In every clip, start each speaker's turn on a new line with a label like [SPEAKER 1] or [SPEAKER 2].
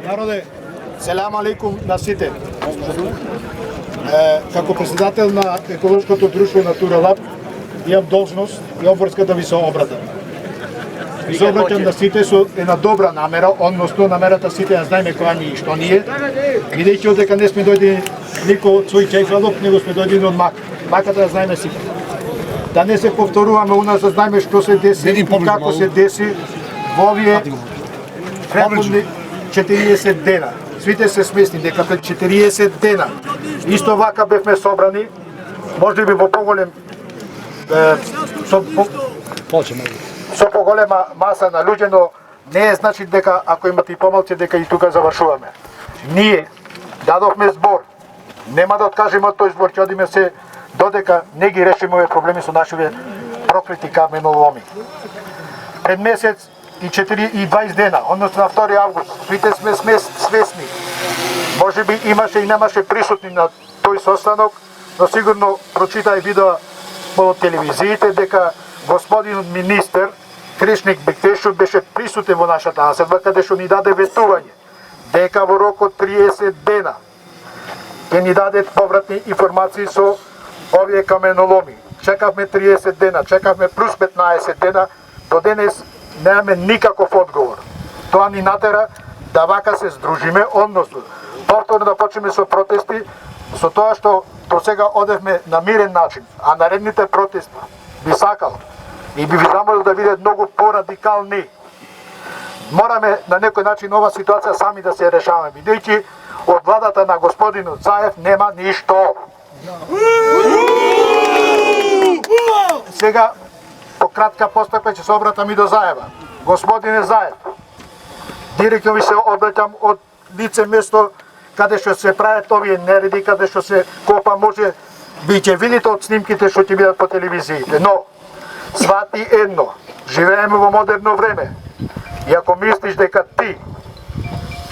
[SPEAKER 1] Народе, селам алейкум на сите. Како председател на еколошкото друштво Натуралаб имам должност и обврска да ви се обратам. Ви се обраќам на сите со една добра намера, односно намерата сите да знаеме која ни и што ни е, бидејќи одека не сме дојдени никој од свој чајфалок, него сме дојдени од мака. Маката да знаеме сите. Да не се повторуваме у нас, да знаеме што се деси и како се деси во овие претходни 40 дена. Свите се смесни дека пред 40 дена исто вака бевме собрани, може би во поголем со поголема маса на луѓе, но не е значи дека ако имате и помалци дека и тука завршуваме. Ние дадовме збор, нема да откажеме од тој збор, ќе одиме се додека не ги решиме овие проблеми со нашите проклети каменоломи. Пред месец и 20 дена, односно на 2 август, свите сме свесни. Може би имаше и немаше присутни на тој состанок, но сигурно прочитај видео по телевизиите дека господинот министер Кришник Бектешов беше присутен во нашата населба, каде што ни даде ветување, дека во рок од 30 дена ќе ни даде повратни информации со овие каменоломи. Чекавме 30 дена, чекавме плюс 15 дена, до денес немаме никаков одговор. Тоа ни натера да вака се здружиме, односно повторно да почнеме со протести, со тоа што до сега одевме на мирен начин, а наредните протести би сакал и би замолил да бидат многу порадикални. Мораме на некој начин ова ситуација сами да се решаваме, бидејќи од владата на господинот Заев нема ништо. Сега по кратка постапка ќе се обратам и до Заева. Господине Заев, директно ви се обраќам од лице место каде што се прават овие нереди, каде што се копа, може би ќе видите од снимките што ќе бидат по телевизиите, но свати едно, живееме во модерно време и ако мислиш дека ти,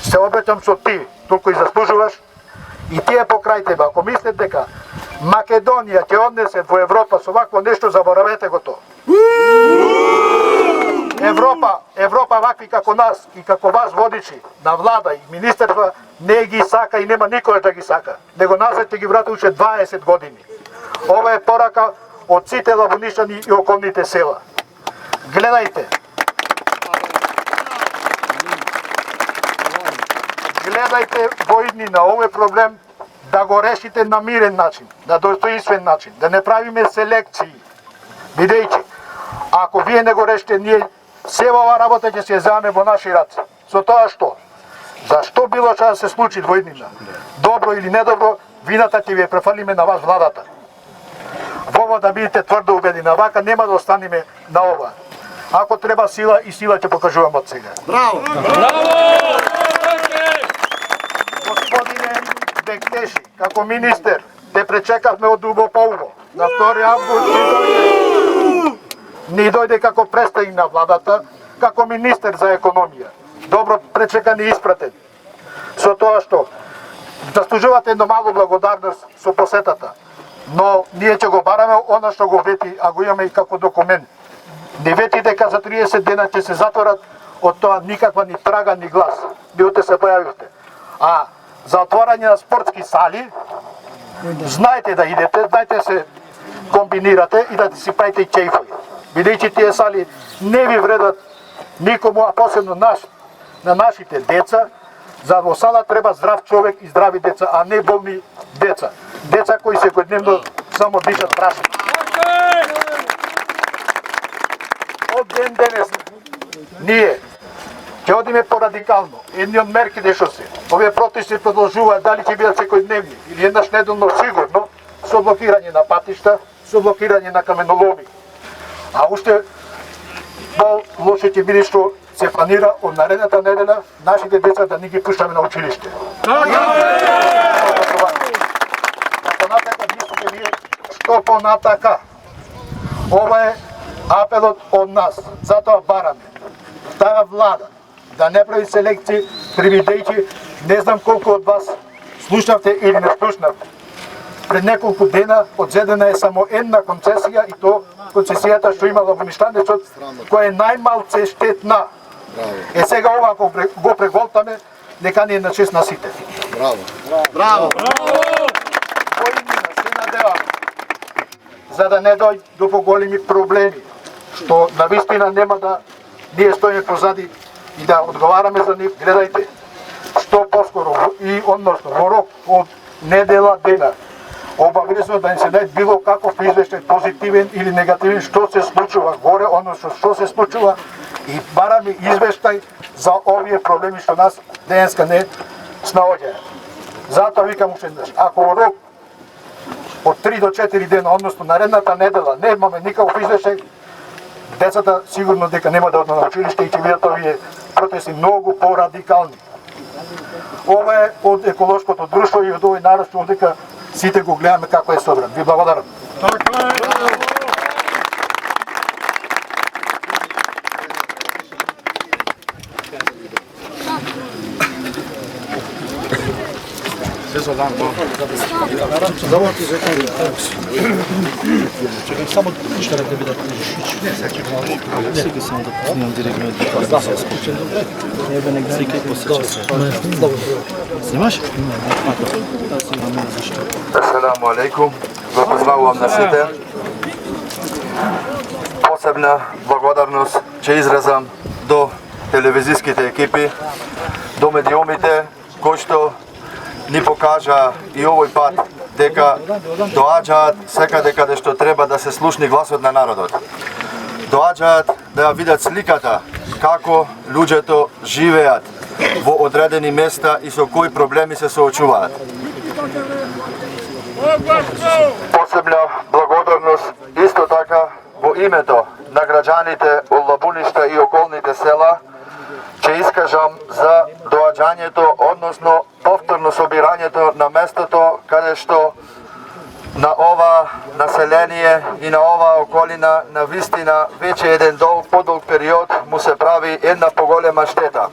[SPEAKER 1] се обраќам со ти, толку и заслужуваш, и тие покрај тебе, ако мислите дека Македонија ќе однесе во Европа со вакво нешто, заборавете го тоа. Европа вакви како нас и како вас водичи на влада и министерства не ги сака и нема никој да ги сака. Него назад ќе ги врати уште 20 години. Ова е порака од сите лабунишани и околните села. Гледајте. Гледајте во иднина овој проблем да го решите на мирен начин, на достоинствен начин, да не правиме селекции. Бидејќи, ако вие не го решите, ние сева ова работа ќе се земеме во наши раце. Со тоа што? Зашто било што да се случи во иднина? Добро или недобро, вината ќе ви ја префалиме на вас владата. Во ова да бидете тврдо убедени, вака нема да останеме на ова. Ако треба сила, и сила ќе покажуваме од сега.
[SPEAKER 2] Браво!
[SPEAKER 3] Браво!
[SPEAKER 1] Господине Бектеши, како министер, те пречекавме од убо по убо. На 2 август ни дојде како представник на владата, како министер за економија. Добро пречекан и испратен. Со тоа што заслужувате едно мало благодарност со посетата, но ние ќе го бараме она што го вети, а го имаме и како документ. Не вети дека за 30 дена ќе се затворат, од тоа никаква ни трага ни глас. Биоте се појавивте. А за отворање на спортски сали, знаете да идете, знаете се комбинирате и да си правите и чејфови. Бидејќи тие сали не ви вредат никому, а посебно на нашите деца. За во сала треба здрав човек и здрави деца, а не болни деца. Деца кои секојдневно само дишат прашни. Од ден денес ние ќе одиме порадикално. Едни од мерките што се. Овие протести продолжуваат, дали ќе бидат секојдневни или еднаш неделно, сигурно со блокирање на патишта, со блокирање на каменоломи. А уште по-лошо ќе биде што се планира од наредната неделя нашите деца да не ги пуштаме на училиште. Што понатака? Ова е апелот од нас. Затоа бараме таа влада да не прави селекција, привидејќи не знам колку од вас слушнавте или не слушнавте. Пред неколку дена одзедена е само една концесија и то концесијата што има Лабунштанецот, која е најмалце штетна. Е сега ова ако го преголтаме, нека не е на чест на сите.
[SPEAKER 2] Браво! Браво!
[SPEAKER 1] Кои се надеваме, за да не дојде до поголеми проблеми, што навистина нема да ние стоиме позади и да одговараме за нив. Гледајте, што поскоро и односно во рок од недела дена обавезно да не се даде било каков извештај, позитивен или негативен, што се случува горе, односно што се случува, и бараме извештај за овие проблеми што нас денеска не снаоѓаат. Затоа викам уште еднаш, ако во рок од 3 до 4 дена, односно наредната недела, не имаме никаков извештај, децата сигурно дека нема да одат на училиште и ќе бидат овие протести многу порадикални. Ова е од еколошкото друштво и од овој народ што дека сите го гледаме како е собран. Ви благодарам.
[SPEAKER 3] Само ще да бидат само да снимам директно Снимаш?
[SPEAKER 4] Ассаламу алейкум. Го поздравувам на сите. Посебна благодарност ќе изразам до телевизиските екипи, до медиумите кои што ни покажа и овој пат дека доаѓаат секаде каде што треба да се слушни гласот на народот. Доаѓаат да ја видат сликата како луѓето живеат во одредени места и со кои проблеми се соочуваат. Посебна благодарност исто така во името на граѓаните од Лабуништа и околните села ќе искажам за доаѓањето, односно повторно собирањето на местото каде што на ова население и на оваа околина на вистина веќе еден подолг период му се прави една поголема штета.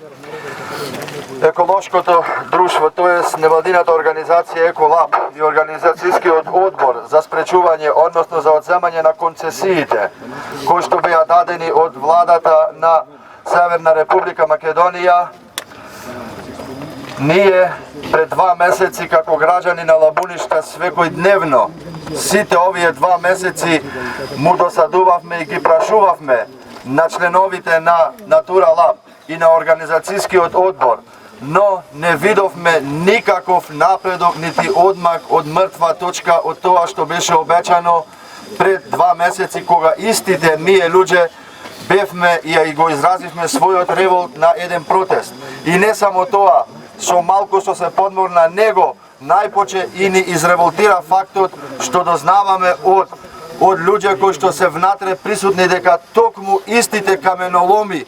[SPEAKER 4] Еколошкото друштво, тоест невладината организација Еколаб и организацијскиот одбор за спречување, односно за одземање на концесиите, кои што беа дадени од владата на Северна Република Македонија, ние пред 2 месеци како граѓани на Лабуништа секојдневно, сите овие 2 месеци му досадувавме и ги прашувавме на членовите на Натура Лаб и на организацијскиот одбор, но не видовме никаков напредок нити одмак од мртва точка од тоа што беше обечано пред 2 месеци кога истите ние луѓе бевме и го изразивме својот револт на еден протест. И не само тоа, со малку што се подморна него, најпоче и ни изреволтира фактот што дознаваме од луѓе кои што се внатре присутни дека токму истите каменоломи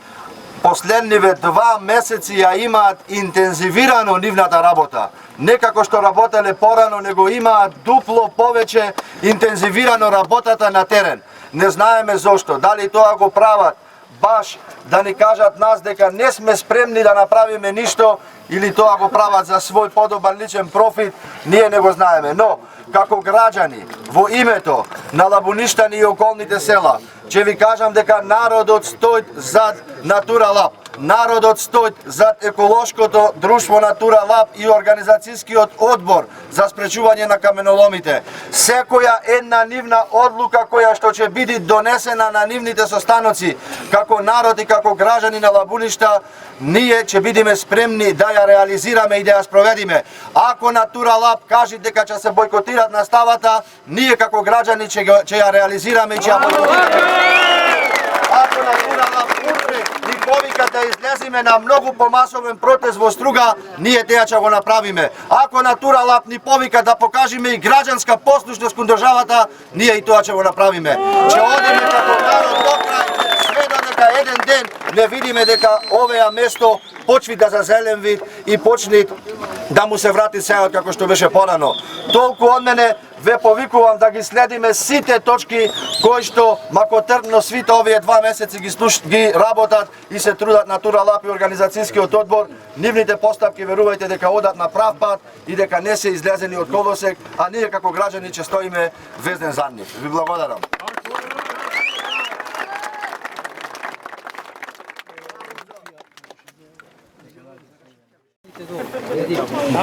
[SPEAKER 4] последниве 2 месеци ја имаат интензивирано нивната работа. Не како што работеле порано, него имаат дупло повеќе интензивирано работата на терен. Не знаеме зошто, дали тоа го прават баш да ни кажат нас дека не сме спремни да направиме ништо или тоа го прават за свој подобар личен профит, ние не го знаеме. Но, како граѓани, во името на Лабуништани и околните села, ќе ви кажам дека народот стои зад Натура Лаб. Народот стои зад еколошкото друштво Натура Лаб и организацијскиот одбор за спречување на каменоломите. Секоја една нивна одлука која што ќе биде донесена на нивните состаноци, како народ и како граѓани на Лабуништа, ние ќе бидеме спремни да ја реализираме и да ја спроведиме. Ако Натура Лаб кажи дека ќе се бойкотират наставата, ние како граѓани ќе ја реализираме и ќе ја бойкотираме. Ако Натура Лаб утре ни повика да излеземе на многу помасовен протест во Струга, ние теја ќе го направиме. Ако Натура Лаб ни повика да покажеме и граѓанска послушност кон државата, ние и тоа ќе го направиме. Ќе одиме како народ до крај, све додека еден ден не видиме дека овеја место почви да зазелен вид и почни да му се врати сејот како што беше порано. Толку од мене ве повикувам да ги следиме сите точки кои што макотрпно свите овие 2 месеци ги работат и се трудат Натура Лаб и организацијскиот одбор. Нивните постапки верувајте дека одат на прав пат и дека не се излезени од колосек, а ние како граѓани ќе стоиме везден за нив. Ви благодарам.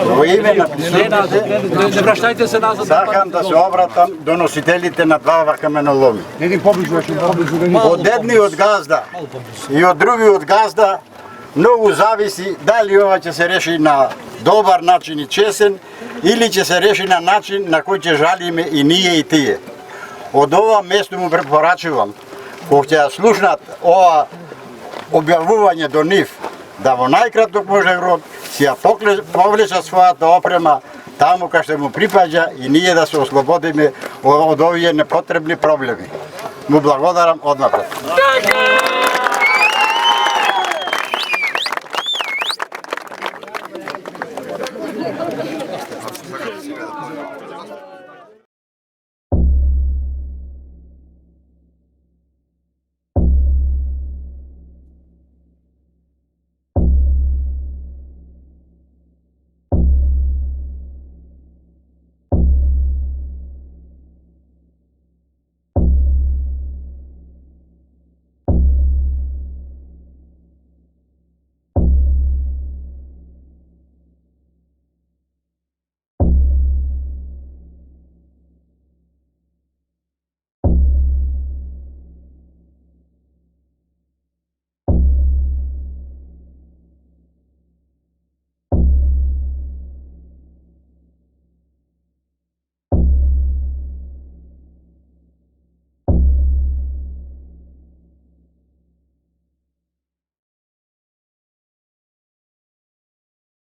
[SPEAKER 2] Во име на присутните, сакам да се обратам до носителите на два каменоломи. Од едниот газда и од другиот газда многу зависи дали ова ќе се реши на добар начин и чесен или ќе се реши на начин на кој ќе жалиме и ние и тие. Од ова место му препорачувам, кога ќе слушнат ова објавување до нив, да во најкраток можен рок си ја повлечат својата опрема таму кај што му припаѓа и ние да се ослободиме од овие непотребни проблеми. Му благодарам однапред.